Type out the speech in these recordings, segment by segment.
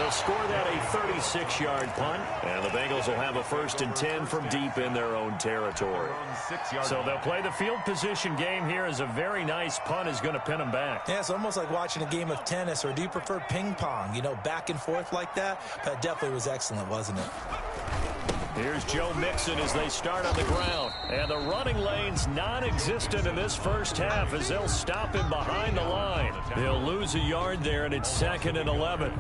They'll score that a 36-yard punt, and the Bengals will have a 1st and 10 from deep in their own territory. So they'll play the field position game here as a very nice punt is going to pin them back. Yeah, it's almost like watching a game of tennis, or do you prefer ping pong, you know, back and forth like that? That definitely was excellent, wasn't it? Here's Joe Mixon as they start on the ground. And the running lane's non-existent in this first half as they'll stop him behind the line. They'll lose a yard there, and it's 2nd and 11.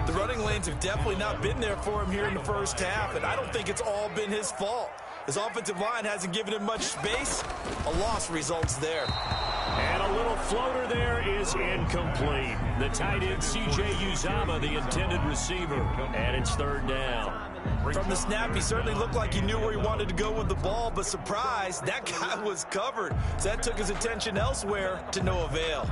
The running lanes have definitely not been there for him here in the first half, and I don't think it's all been his fault. His offensive line hasn't given him much space. A loss results there. And a little floater there is incomplete. The tight end, C.J. Uzomah, the intended receiver. And it's 3rd down. From the snap, he certainly looked like he knew where he wanted to go with the ball, but surprise, that guy was covered. So that took his attention elsewhere to no avail.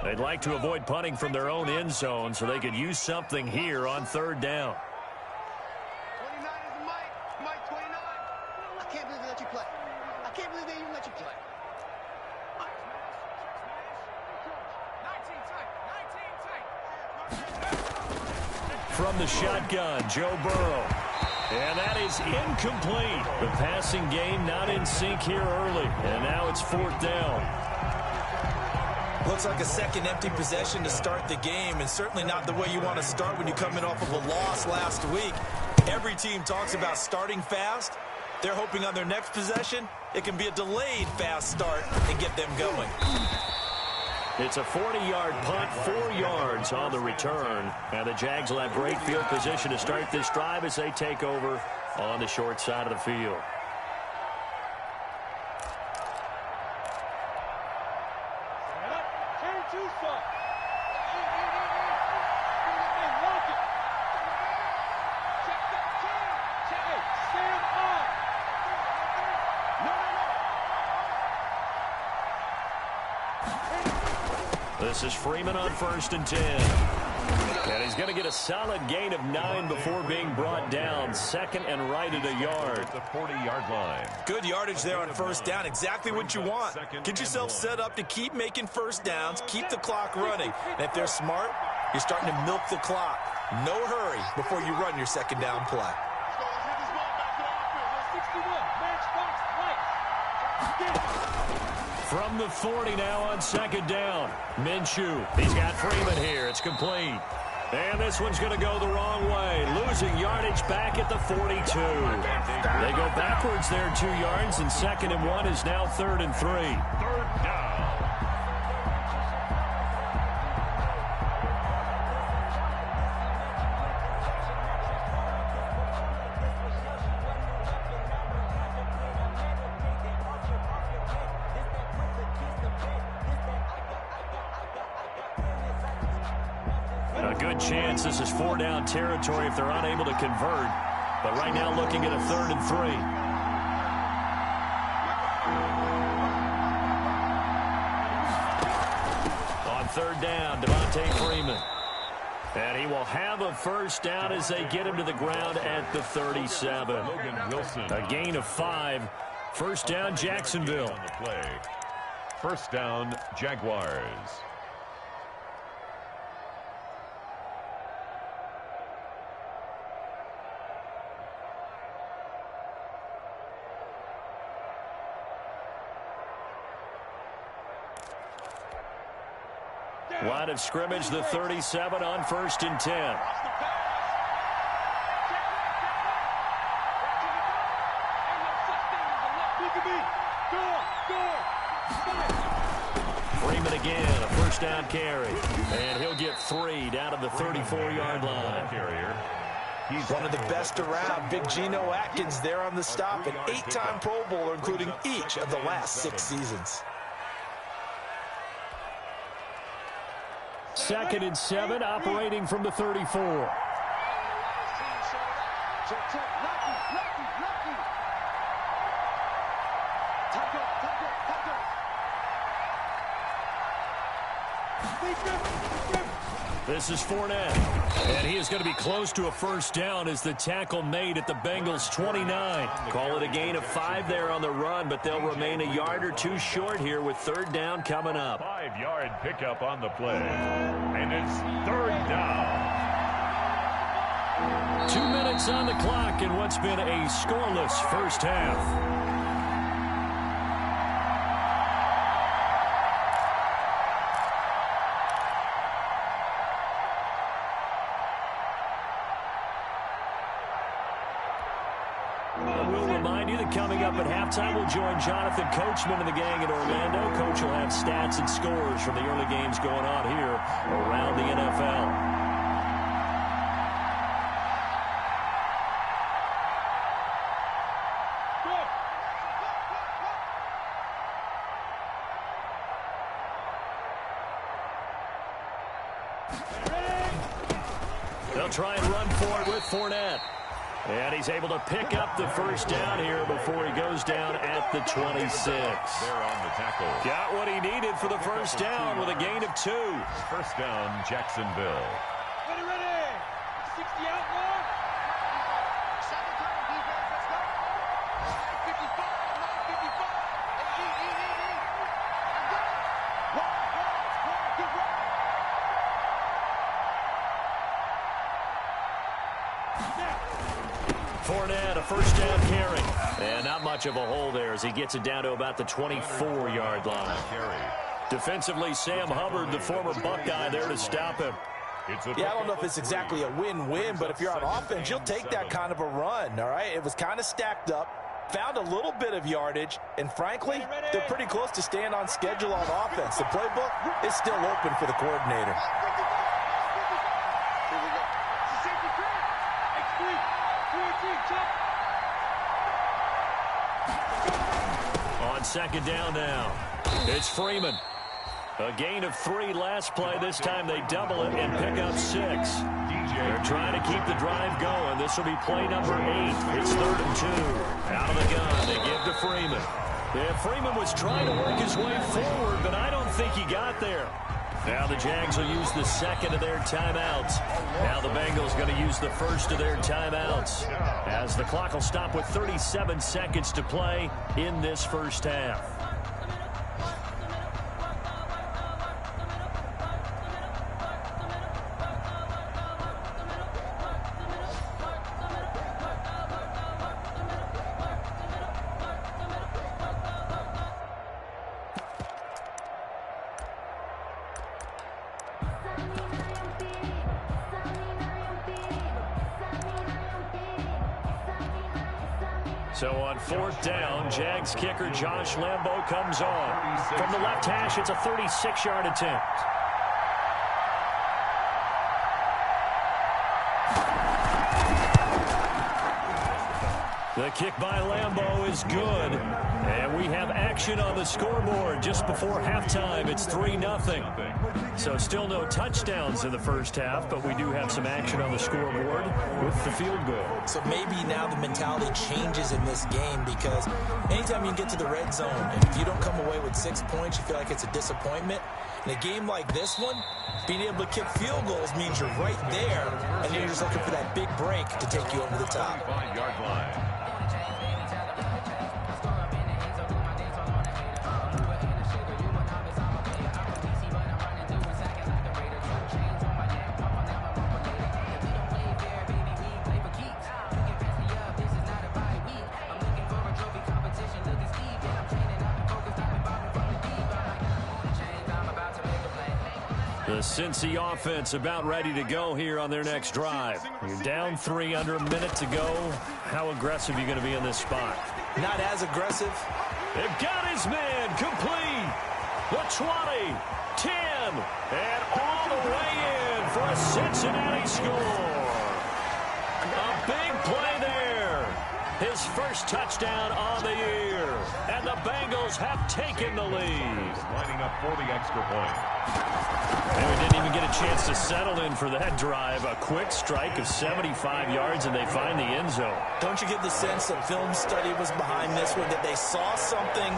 They'd like to avoid punting from their own end zone so they could use something here on 3rd down. 29 is the Mike. Mike 29. I can't believe they let you play. I can't believe they even let you play. 19 tight. From the shotgun, Joe Burrow. And that is incomplete. The passing game not in sync here early. And now it's 4th down. Looks like a second empty possession to start the game, and certainly not the way you want to start when you come in off of a loss last week. Every team talks about starting fast. They're hoping on their next possession, it can be a delayed fast start and get them going. It's a 40-yard punt, 4 yards on the return. And the Jags will have great field position to start this drive as they take over on the short side of the field. This is Freeman on 1st and 10. And he's going to get a solid gain of 9 before being brought down. 2nd and right at a yard. The 40-yard line. Good yardage there on 1st down. Exactly what you want. Get yourself set up to keep making 1st downs, keep the clock running. And if they're smart, you're starting to milk the clock. No hurry before you run your 2nd down play. From the 40 now on 2nd down. Minshew. He's got Freeman here. It's complete. And this one's going to go the wrong way. Losing yardage back at the 42. They go backwards there 2 yards, and 2nd and 1 is now 3rd and 3. 3rd down. A good chance this is 4-down territory if they're unable to convert. But right now looking at a 3rd and 3. On 3rd down, Devontae Freeman. And he will have a 1st down as they get him to the ground at the 37. Logan Wilson. A gain of 5. 1st down, Jacksonville. On the play. 1st down, Jaguars. Line of scrimmage, the 37 on 1st and 10. Freeman again, a 1st down carry. And he'll get 3 down to the 34-yard line. Carrier. He's one of the best around. Big Geno Atkins there on the stop. An 8-time Pro Bowler, including each of the last 6 seasons. 2nd and 7, operating from the 34. This is Fournette. And he is going to be close to a first down as the tackle made at the Bengals' 29. Call it a gain of 5 there on the run, but they'll remain a yard or 2 short here with third down coming up. 5-yard pickup on the play. And it's third down. 2 minutes on the clock in what's been a scoreless first half. We'll remind you that coming up at halftime, we'll join Jonathan Coachman and the gang in Orlando. Coach will have stats and scores from the early games going on here around the NFL. They'll try and run for it with Fournette. And he's able to pick up the first down here before he goes down at the 26. There on the tackle. Got what he needed for the first down with a gain of 2. First down, Jacksonville. Ready. 60 out more. Second time, defense. Let's go. 955. 955. Eat. I got it. Run. Keep running. Fournette, a first down carry. And not much of a hole there as he gets it down to about the 24-yard line. Defensively, Sam Hubbard, the former Buckeye, there to stop him. Yeah, I don't know if it's exactly a win-win, but if you're on offense, you'll take that kind of a run, all right? It was kind of stacked up, found a little bit of yardage, and frankly, they're pretty close to staying on schedule on offense. The playbook is still open for the coordinator. On second down now, it's Freeman. A gain of 3 last play. This time they double it and pick up 6. They're trying to keep the drive going. This will be play number 8. It's 3rd and 2. Out of the gun, they give to Freeman. Yeah, Freeman was trying to work his way forward, but I don't think he got there. Now the Jags will use the second of their timeouts. Now the Bengals going to use the first of their timeouts, as the clock will stop with 37 seconds to play in this first half. So on 4th down, Jags kicker Josh Lambo comes on. From the left hash, it's a 36-yard attempt. The kick by Lambo is good. And we have action on the scoreboard just before halftime. It's 3-0. So still no touchdowns in the first half, but we do have some action on the scoreboard with the field goal. So maybe now the mentality changes in this game, because anytime you get to the red zone, and if you don't come away with 6 points, you feel like it's a disappointment. In a game like this one, being able to kick field goals means you're right there, and you're just looking for that big break to take you over the top. 5-yard line. The Cincy offense about ready to go here on their next drive. You're down 3, under a minute to go. How aggressive are you going to be in this spot? Not as aggressive. They've got his man complete. The 20, 10, and all the way in for a Cincinnati score. A big play there. His first touchdown on the year. And the Bengals have taken the lead. Lining up for the extra point. And we didn't even get a chance to settle in for that drive. A quick strike of 75 yards, and they find the end zone. Don't you get the sense that film study was behind this one, that they saw something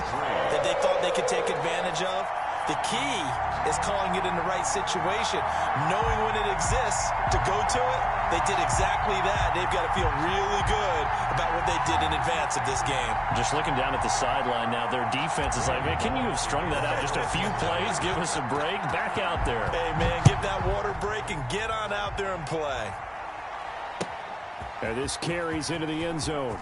that they thought they could take advantage of? The key is calling it in the right situation, knowing when it exists to go to it. They did exactly that. They've got to feel really good about what they did in advance of this game. Just looking down at the sideline now, their defense is like, man, can you have strung that out just a few plays? Give us a break. Back out there. Hey, man, give that water break and get on out there and play. And this carries into the end zone.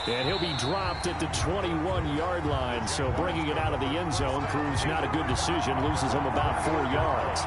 And he'll be dropped at the 21-yard line. So bringing it out of the end zone proves not a good decision. Loses him about 4 yards.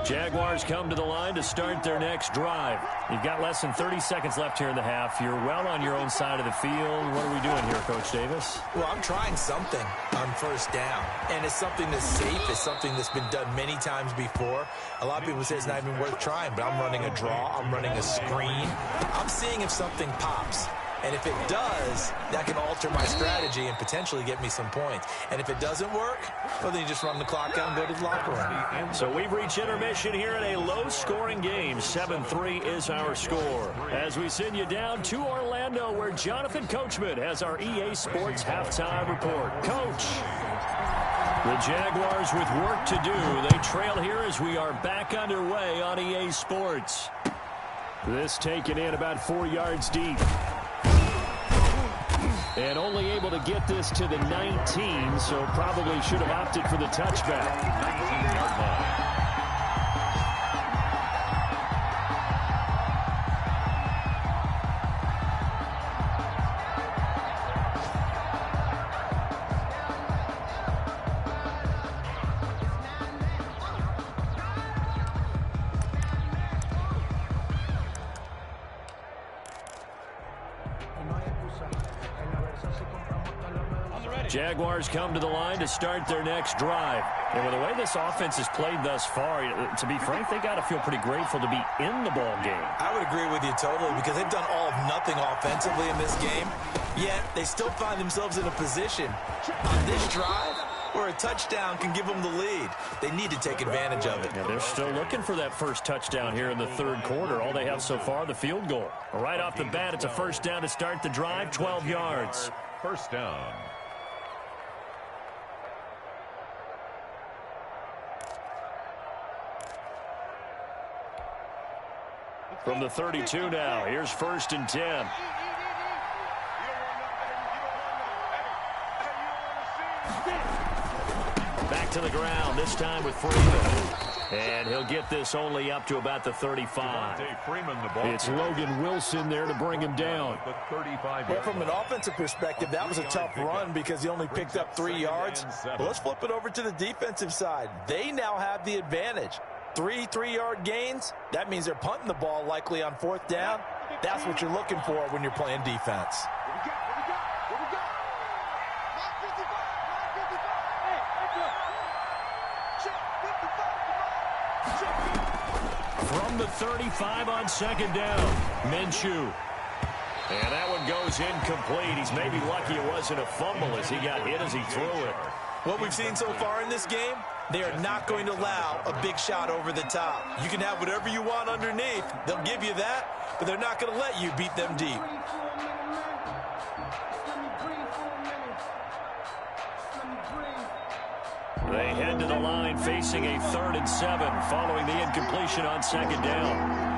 Jaguars come to the line to start their next drive. You've got less than 30 seconds left here in the half. You're well on your own side of the field. What are we doing here, Coach Davis? Well, I'm trying something on first down, and it's something that's safe. It's something that's been done many times before. A lot of people say it's not even worth trying, but I'm running a draw. I'm running a screen. I'm seeing if something pops. And if it does, that can alter my strategy and potentially get me some points. And if it doesn't work, well, then you just run the clock out and go to the locker room. So we've reached intermission here in a low-scoring game. 7-3 is our score. As we send you down to Orlando, where Jonathan Coachman has our EA Sports halftime report. Coach, the Jaguars with work to do. They trail here as we are back underway on EA Sports. This taken in about 4 yards deep. And only able to get this to the 19, so probably should have opted for the touchback. 19-yard line. Jaguars come to the line to start their next drive. And with the way this offense has played thus far, to be frank, they got to feel pretty grateful to be in the ball game. I would agree with you totally because they've done all of nothing offensively in this game, yet they still find themselves in a position on this drive where a touchdown can give them the lead. They need to take advantage of it. Yeah, they're still looking for that first touchdown here in the third quarter. All they have so far, the field goal. Right off the bat, it's a first down to start the drive, 12 yards. First down. From the 32 now, here's 1st and 10. Back to the ground, this time with Freeman. And he'll get this only up to about the 35. It's Logan Wilson there to bring him down. Well, from an offensive perspective, that was a tough run because he only picked up 3 yards. Well, let's flip it over to the defensive side. They now have the advantage. 3 3-yard gains, that means they're punting the ball likely on 4th down. That's what you're looking for when you're playing defense. From the 35 on 2nd down, Minshew. And that one goes incomplete. He's maybe lucky it wasn't a fumble as he got hit as he threw it. What we've seen so far in this game, they are not going to allow a big shot over the top. You can have whatever you want underneath. They'll give you that, but they're not going to let you beat them deep. They head to the line facing a 3rd and 7 following the incompletion on 2nd down.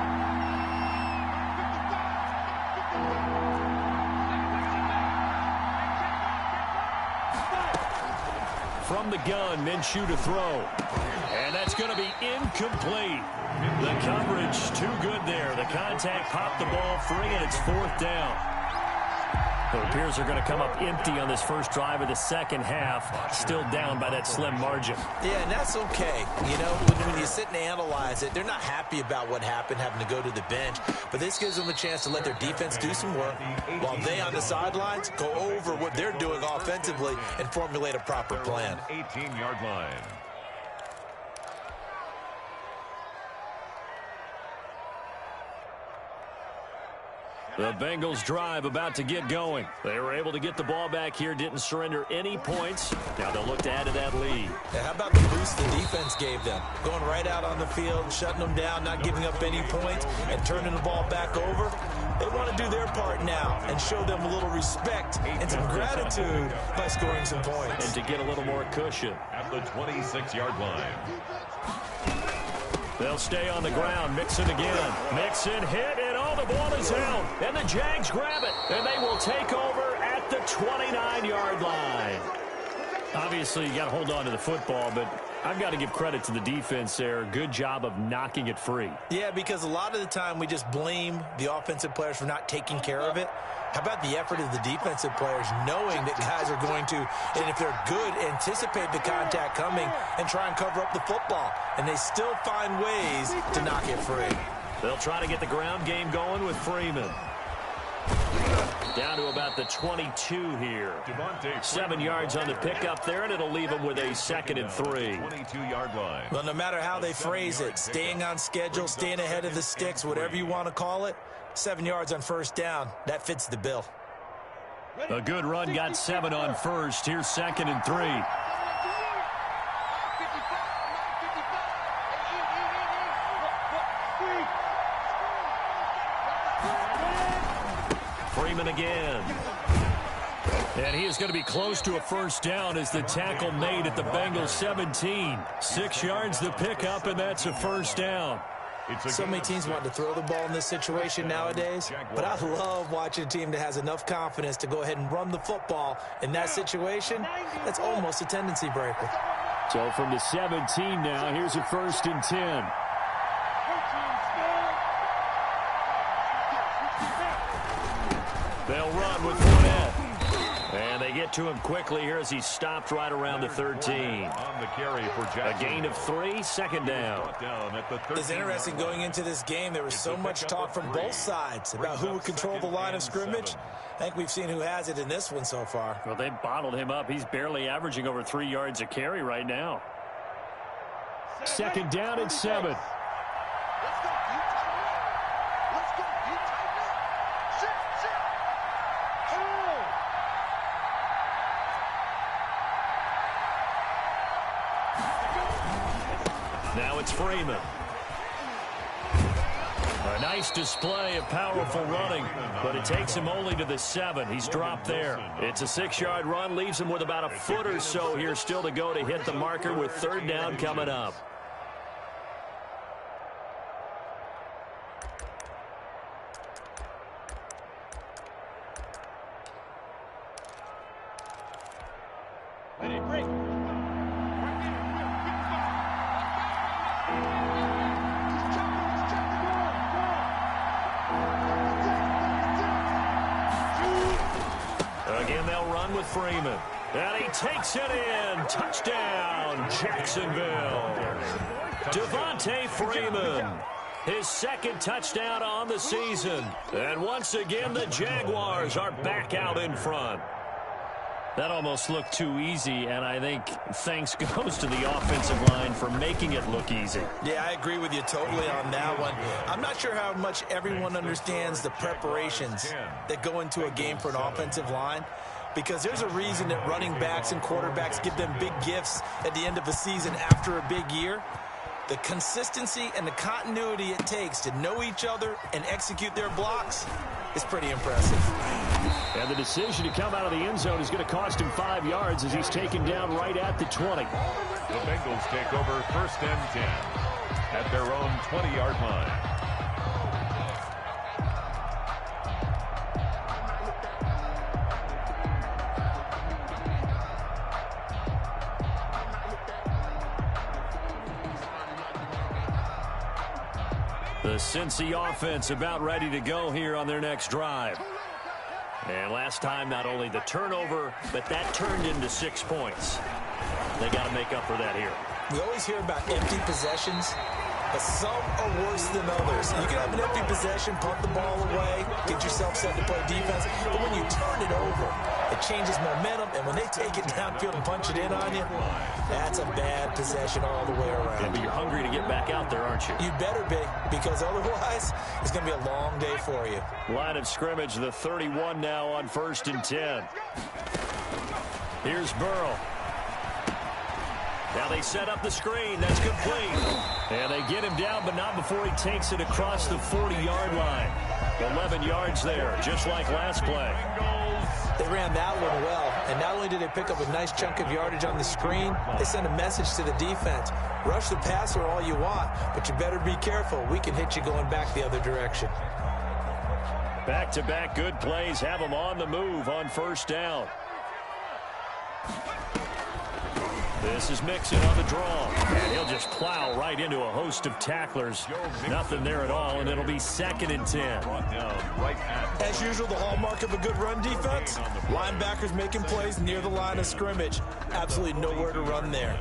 From the gun, Minshew to throw. And that's going to be incomplete. The coverage too good there. The contact popped the ball free, and it's 4th down. It appears they're going to come up empty on this first drive of the second half, still down by that slim margin. Yeah, and that's okay. You know, when you sit and analyze it, they're not happy about what happened, having to go to the bench. But this gives them a chance to let their defense do some work while they on the sidelines go over what they're doing offensively and formulate a proper plan. 18-yard line. The Bengals drive about to get going. They were able to get the ball back here, didn't surrender any points. Now they'll look to add to that lead. How about the boost the defense gave them? Going right out on the field, shutting them down, not giving up any points, and turning the ball back over. They want to do their part now and show them a little respect and some gratitude by scoring some points. And to get a little more cushion. At the 26-yard line. They'll stay on the ground. Mixon again. Mixon hit, and all the ball is out. And the Jags grab it. And they will take over at the 29-yard line. Obviously, you got to hold on to the football, but I've got to give credit to the defense there. Good job of knocking it free. Yeah, because a lot of the time we just blame the offensive players for not taking care of it. How about the effort of the defensive players knowing that guys are going to, and if they're good, anticipate the contact coming and try and cover up the football. And they still find ways to knock it free. They'll try to get the ground game going with Freeman. Down to about the 22 here. 7 yards on the pickup there, and it'll leave them with a 2nd and 3. 22-yard line. Well, no matter how they phrase it, staying on schedule, staying ahead of the sticks, whatever you want to call it, 7 yards on first down, that fits the bill. A good run got 7 on first. Here's 2nd and 3. Freeman again. And he is going to be close to a first down as the tackle made at the Bengals 17. 6 yards the pickup, and that's a first down. So many teams want to throw the ball in this situation nowadays, but I love watching a team that has enough confidence to go ahead and run the football. In that situation, that's almost a tendency breaker. So from the 17 now, here's a 1st and 10. They'll run with Fournette. And they get to him quickly here as he stopped right around the 13. On the carry for A gain of 3, 2nd down. It's interesting going into this game. There was so much talk from both sides about who would control the line of scrimmage. I think we've seen who has it in this one so far. Well, they bottled him up. He's barely averaging over 3 yards a carry right now. 2nd down and 7. Now it's Freeman. A nice display of powerful running, but it takes him only to the 7. He's dropped there. It's a 6-yard run, leaves him with about a foot or so here still to go to hit the marker with 3rd down coming up. Again, they'll run with Freeman. And he takes it in. Touchdown, Jacksonville. Devontae Freeman. His 2nd touchdown on the season. And once again, the Jaguars are back out in front. That almost looked too easy, and I think thanks goes to the offensive line for making it look easy. Yeah, I agree with you totally on that one. I'm not sure how much everyone understands the preparations that go into a game for an offensive line, because there's a reason that running backs and quarterbacks give them big gifts at the end of a season after a big year. The consistency and the continuity it takes to know each other and execute their blocks is pretty impressive. And the decision to come out of the end zone is going to cost him 5 yards as he's taken down right at the 20. The Bengals take over 1st and 10 at their own 20-yard line. The Cincy offense about ready to go here on their next drive. And last time, not only the turnover, but that turned into 6 points. They got to make up for that here. We always hear about empty possessions. but some are worse than others. You can have an empty possession, punt the ball away, get yourself set to play defense, but when you turn it over, it changes momentum, and when they take it downfield and punch it in on you, that's a bad possession all the way around. Yeah, but you're hungry to get back out there, aren't you? You better be, because otherwise, it's going to be a long day for you. Line of scrimmage, the 31 now on 1st and 10. Here's Burrow. Now they set up the screen. That's complete. And they get him down, but not before he takes it across the 40-yard line. 11 yards there, just like last play. They ran that one well, and not only did they pick up a nice chunk of yardage on the screen, they sent a message to the defense. Rush the passer all you want, but you better be careful. We can hit you going back the other direction. Back-to-back good plays have them on the move on 1st down. This is Mixon on the draw, and he'll just plow right into a host of tacklers. Nothing there at all, and it'll be 2nd and 10. As usual, the hallmark of a good run defense, linebackers making plays near the line of scrimmage. Absolutely nowhere to run there.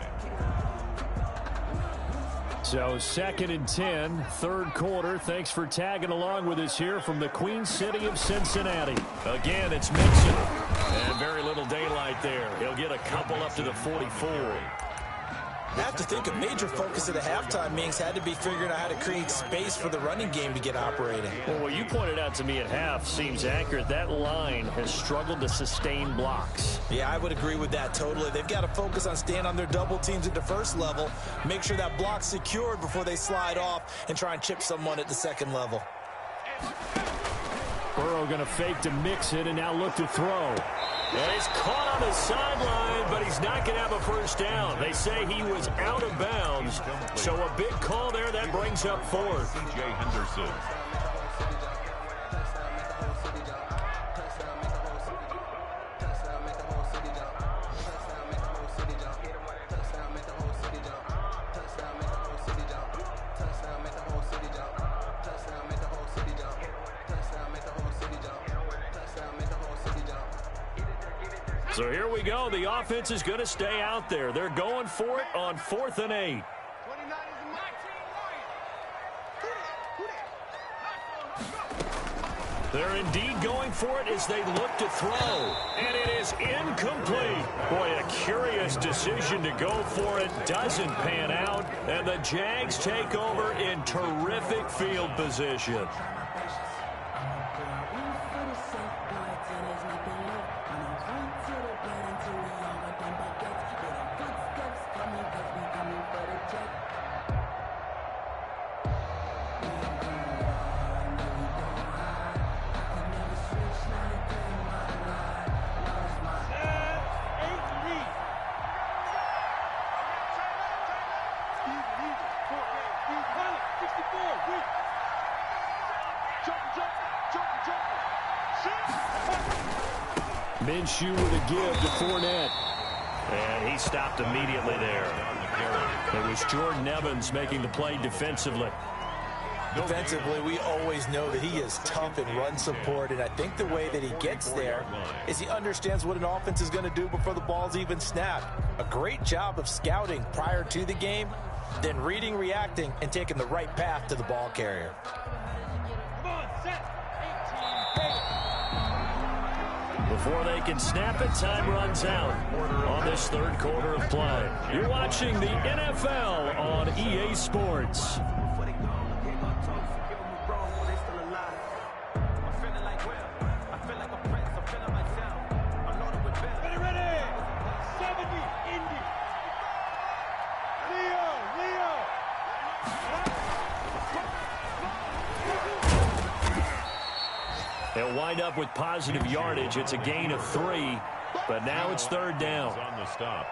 So 2nd and 10, 3rd quarter. Thanks for tagging along with us here from the Queen City of Cincinnati. Again, it's Mixon. And very little daylight there. He'll get a couple up to the 44. I have to think a major focus of the halftime meetings had to be figuring out how to create space for the running game to get operating. Well, what you pointed out to me at half seems accurate. That line has struggled to sustain blocks. Yeah, I would agree with that totally. They've got to focus on staying on their double teams at the first level, make sure that block's secured before they slide off and try and chip someone at the second level. Burrow going to fake to Mixon and now look to throw. And he's caught on the sideline, but he's not going to have a 1st down. They say he was out of bounds. So a big call there. That brings up 4th. C.J. Henderson. So here we go. The offense is going to stay out there. They're going for it on 4th and 8. They're indeed going for it as they look to throw. And it is incomplete. Boy, a curious decision to go for it. Doesn't pan out. And the Jags take over in terrific field position. Minshew with a give to Fournette. And he stopped immediately there. It was Jordan Evans making the play defensively. Defensively, we always know that he is tough in run support, and I think the way that he gets there is he understands what an offense is going to do before the ball's even snapped. A great job of scouting prior to the game, then reading, reacting, and taking the right path to the ball carrier. Before they can snap it, time runs out on this 3rd quarter of play. You're watching the NFL on EA Sports. They'll wind up with positive yardage. It's a gain of 3, but now it's 3rd down. On the stop.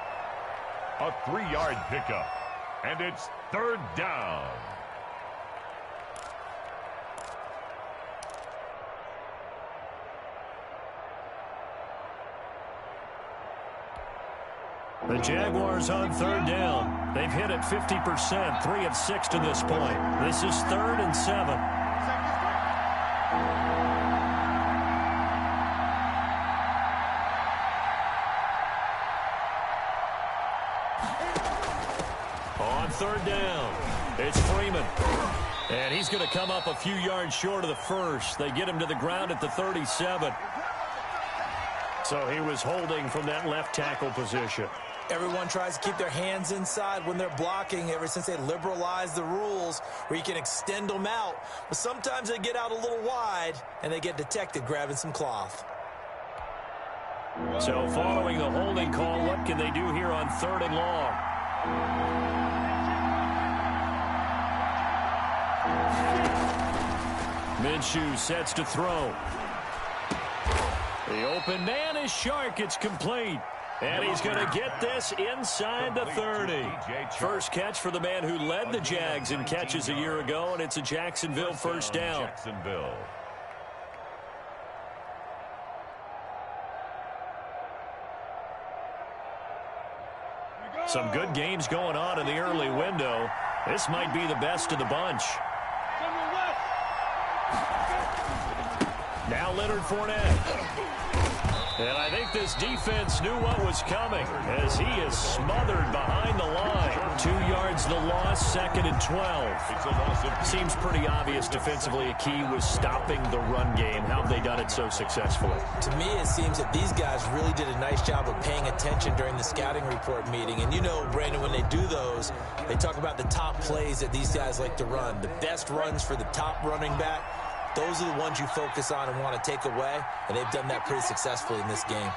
A 3-yard pickup, and it's 3rd down. The Jaguars on 3rd down. They've hit it 50%, 3 of 6 to this point. This is 3rd and 7. On 3rd down, It's Freeman. And he's going to come up a few yards short of the first. They get him to the ground at the 37. So he was holding from that left tackle position. Everyone tries to keep their hands inside when they're blocking ever since they liberalized the rules where you can extend them out. But sometimes they get out a little wide and they get detected grabbing some cloth. So following the holding call, what can they do here on 3rd and long? Minshew sets to throw. The open man is Shark. It's complete. And he's going to get this inside the 30. First catch for the man who led the Jags in catches a year ago, and it's a Jacksonville first down. Jacksonville. Some good games going on in the early window. This might be the best of the bunch. Now Leonard Fournette. And I think this defense knew what was coming as he is smothered behind the line. 2 yards the loss, 2nd and 12. Seems pretty obvious defensively a key was stopping the run game. How have they done it so successfully? To me, it seems that these guys really did a nice job of paying attention during the scouting report meeting. And you know, Brandon, when they do those, they talk about the top plays that these guys like to run. The best runs for the top running back. Those are the ones you focus on and want to take away, and they've done that pretty successfully in this game.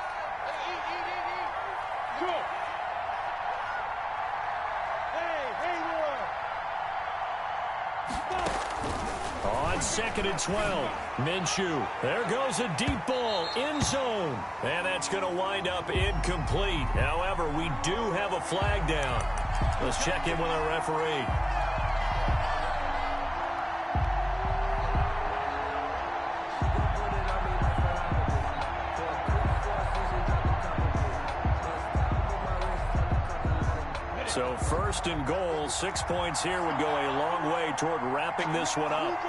On 2nd and 12, Minshew. There goes a deep ball, end zone. And that's going to wind up incomplete. However, we do have a flag down. Let's check in with our referee. So 1st and goal, 6 points here would go a long way toward wrapping this one up.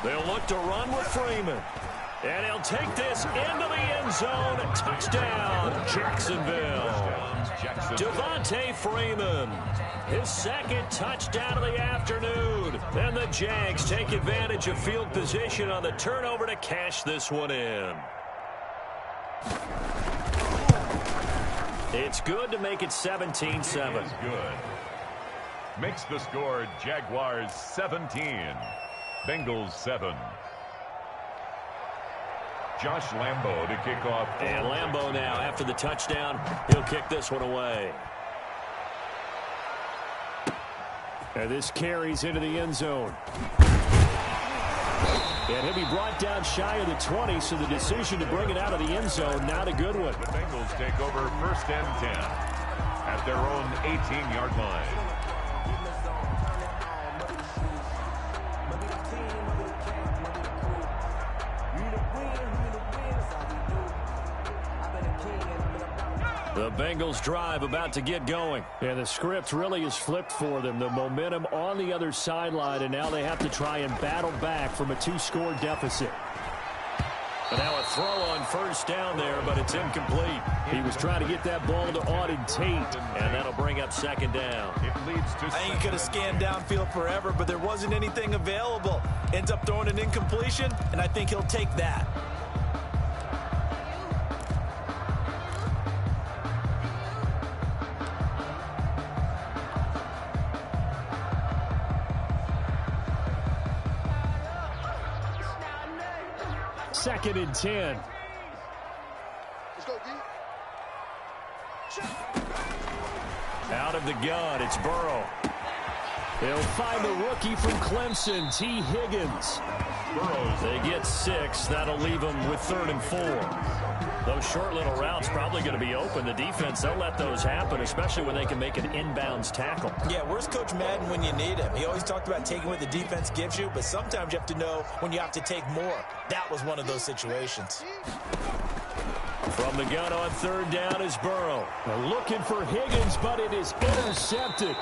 They'll look to run with Freeman. And he'll take this into the end zone. Touchdown, Jacksonville. Devontae Freeman, his 2nd touchdown of the afternoon. And the Jags take advantage of field position on the turnover to cash this one in. It's good to make it 17-7. Is good. Makes the score Jaguars 17, Bengals 7. Josh Lambo to kick off. And Lambo now, after the touchdown, he'll kick this one away. And this carries into the end zone. And he'll be brought down shy of the 20, so the decision to bring it out of the end zone, not a good one. The Bengals take over 1st and 10 at their own 18-yard line. The Bengals drive about to get going. And the script really is flipped for them. The momentum on the other sideline, and now they have to try and battle back from a 2-score deficit. And now a throw on 1st down there, but it's incomplete. He was trying to get that ball to Auden Tate, and that'll bring up 2nd down. It leads to I think he could have scanned downfield forever, but there wasn't anything available. Ends up throwing an incompletion, and I think he'll take that. Second and 10. Let's go, D. Out of the gun, it's Burrow. They'll find the rookie from Clemson, T. Higgins. They get 6. That'll leave them with 3rd and 4. Those short little routes probably going to be open. The defense, they'll let those happen, especially when they can make an inbounds tackle. Yeah, where's Coach Madden when you need him? He always talked about taking what the defense gives you, but sometimes you have to know when you have to take more. That was one of those situations. From the gun on 3rd down is Burrow. They're looking for Higgins, but it is intercepted.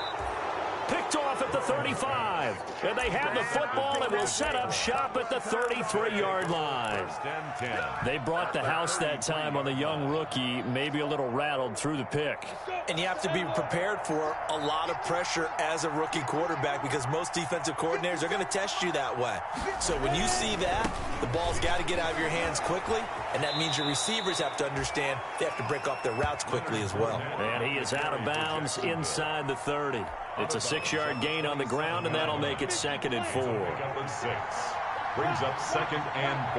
Picked off at the 35. drive. And they have the football and will set up shop at the 33-yard line. They brought the house that time on the young rookie, maybe a little rattled through the pick. And you have to be prepared for a lot of pressure as a rookie quarterback because most defensive coordinators are going to test you that way. So when you see that, the ball's got to get out of your hands quickly, and that means your receivers have to understand they have to break off their routes quickly as well. And he is out of bounds inside the 30. It's a 6-yard gain on the ground, and that'll make it 2nd and 4. Brings up 2nd and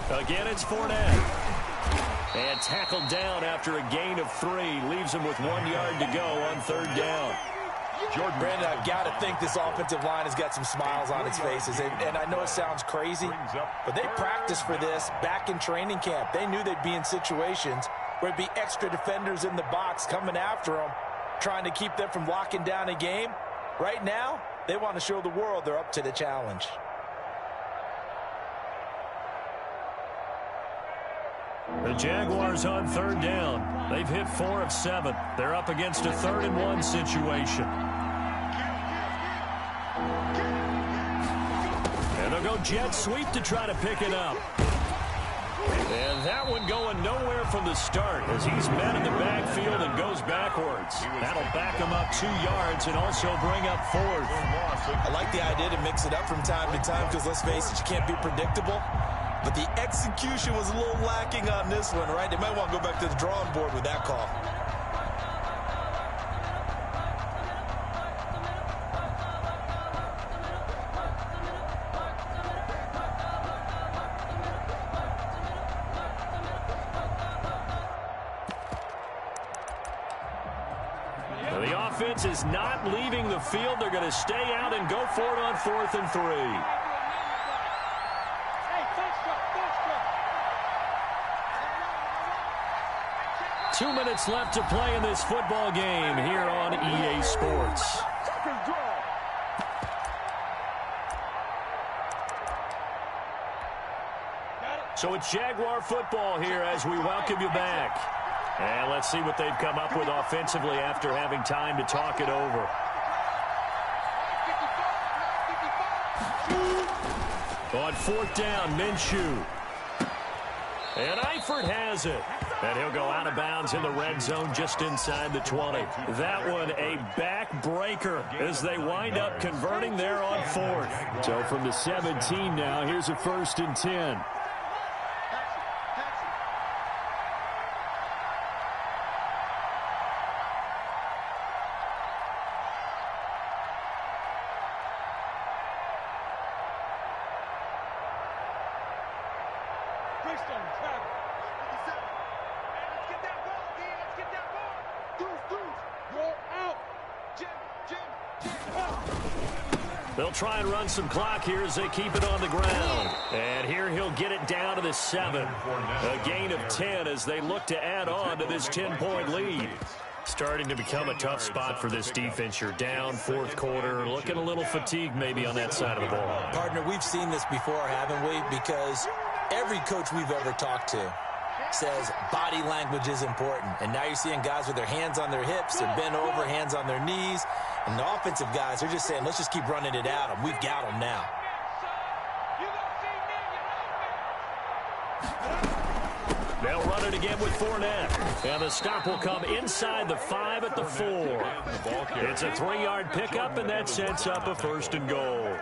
4. Again, it's Fournette. And tackled down after a gain of 3. Leaves him with 1 yard to go on 3rd down. Brandon, I've got to think this offensive line has got some smiles on its faces. And I know it sounds crazy, but they practiced for this back in training camp. They knew they'd be in situations where it'd be extra defenders in the box coming after them, trying to keep them from locking down a game. Right now, they want to show the world they're up to the challenge. The Jaguars on 3rd down. They've hit 4 of 7. They're up against a 3rd and 1 situation. And they'll go jet sweep to try to pick it up. And that one going nowhere from the start as he's met in the backfield and goes backwards. That'll back him up 2 yards and also bring up 4th. I like the idea to mix it up from time to time because, let's face it, you can't be predictable. But the execution was a little lacking on this one, right? They might want to go back to the drawing board with that call. Now the offense is not leaving the field. They're going to stay out and go for it on 4th and 3. 2 minutes left to play in this football game here on EA Sports. So it's Jaguar football here as we welcome you back. And let's see what they've come up with offensively after having time to talk it over. On 4th down, Minshew. And Eifert has it. And he'll go out of bounds in the red zone just inside the 20. That one a backbreaker as they wind up converting there on 4th. So from the 17 now, here's a 1st and 10. They'll try and run some clock here as they keep it on the ground. And here he'll get it down to the 7. A gain of 10 as they look to add on to this 10-point lead. Starting to become a tough spot for this defense. You're down 4th quarter, looking a little fatigued maybe on that side of the ball. Partner, we've seen this before, haven't we? Because every coach we've ever talked to says body language is important. And now you're seeing guys with their hands on their hips, they're bent over, hands on their knees. And the offensive guys are just saying, let's just keep running it at them. We've got them now. They'll run it again with Fournette. And the stop will come inside the 5 at the 4. It's a 3-yard pickup, and that sets up a 1st and goal.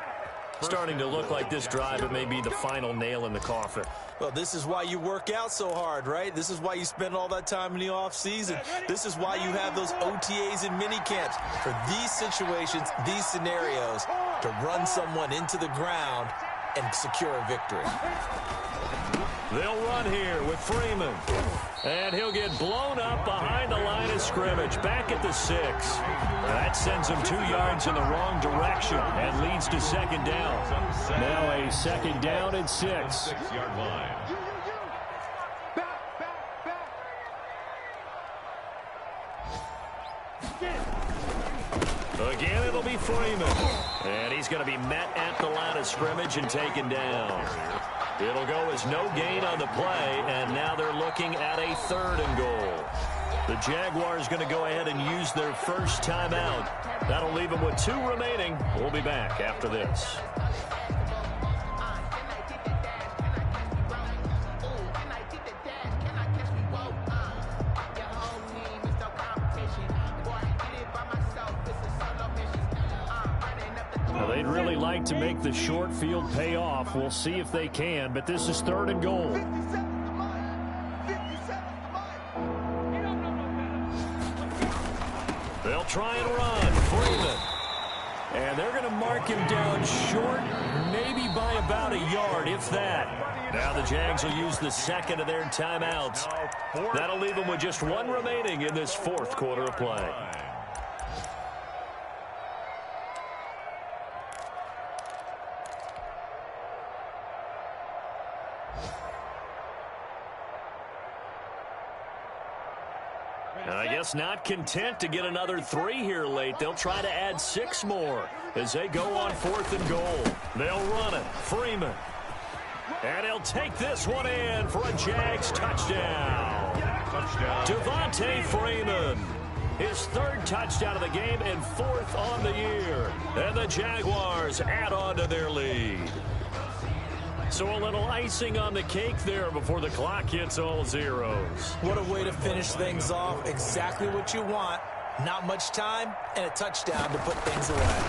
Starting to look like this drive, it may be the final nail in the coffin. Well, this is why you work out so hard, right? This is why you spend all that time in the offseason. This is why you have those OTAs and mini camps. For these situations, these scenarios, to run someone into the ground and secure a victory. They'll run here with Freeman. And he'll get blown up behind the line of scrimmage, back at the 6. That sends him 2 yards in the wrong direction and leads to 2nd down. Now a 2nd down and 6. 6-yard line. Again, it'll be Freeman. And he's going to be met at the line of scrimmage and taken down. It'll go as no gain on the play, and now they're looking at a 3rd and goal. The Jaguars going to go ahead and use their first timeout. That'll leave them with 2 remaining. We'll be back after this. Well, they'd really like to make the short field pay off. We'll see if they can, but this is 3rd and goal. They'll try and run. Freeman. And they're going to mark him down short, maybe by about a yard, if that. Now the Jags will use the 2nd of their timeouts. That'll leave them with just 1 remaining in this 4th quarter of play. I guess not content to get another 3 here late. They'll try to add 6 more as they go on 4th and goal. They'll run it. Freeman. And he'll take this one in for a Jags touchdown. Devontae Freeman. His 3rd touchdown of the game and 4th on the year. And the Jaguars add on to their lead. So a little icing on the cake there before the clock hits all zeros. What a way to finish things off. Exactly what you want. Not much time and a touchdown to put things away.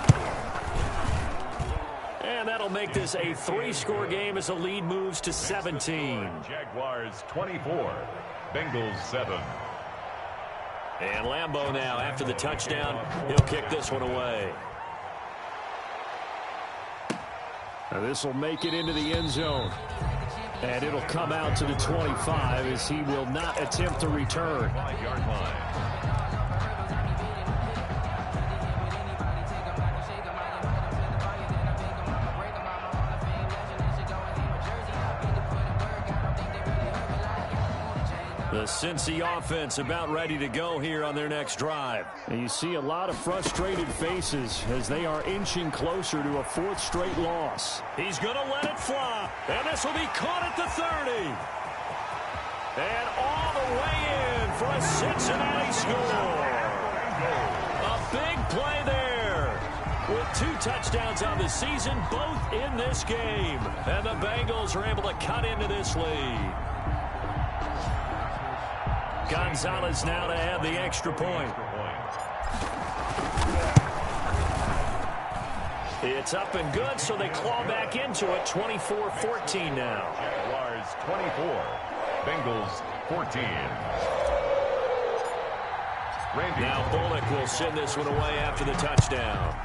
And that'll make this a 3-score game as the lead moves to 17. Jaguars 24, Bengals 7. And Lambeau now, after the touchdown, he'll kick this one away. Now this will make it into the end zone. And it'll come out to the 25 as he will not attempt to return. 5-yard line. The Cincy offense about ready to go here on their next drive. And you see a lot of frustrated faces as they are inching closer to a 4th straight loss. He's going to let it fly. And this will be caught at the 30. And all the way in for a Cincinnati score. A big play there. With 2 touchdowns on the season, both in this game. And the Bengals are able to cut into this lead. Gonzalez now to add the extra point. It's up and good, so they claw back into it. 24-14 now. Jaguars 24, Bengals 14. Randy. Now Bullock will send this one away after the touchdown.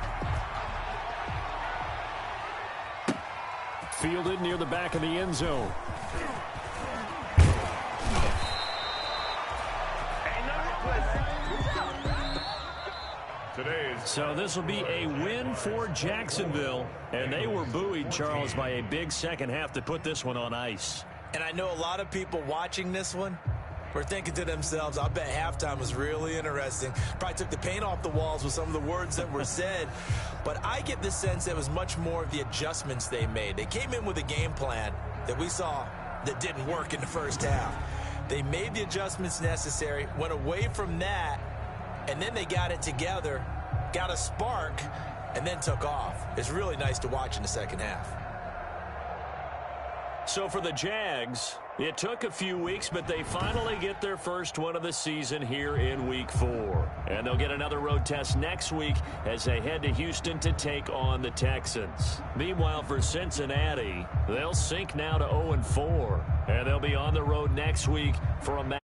Fielded near the back of the end zone. So this will be a win for Jacksonville. And they were buoyed, Charles, by a big second half to put this one on ice. And I know a lot of people watching this one were thinking to themselves, I bet halftime was really interesting. Probably took the paint off the walls with some of the words that were said. But I get the sense it was much more of the adjustments they made. They came in with a game plan that we saw that didn't work in the first half. They made the adjustments necessary, went away from that, and then they got it together, got a spark, and then took off. It's really nice to watch in the second half. So for the Jags, it took a few weeks, but they finally get their first win of the season here in Week 4. And they'll get another road test next week as they head to Houston to take on the Texans. Meanwhile, for Cincinnati, they'll sink now to 0-4. And they'll be on the road next week for a match.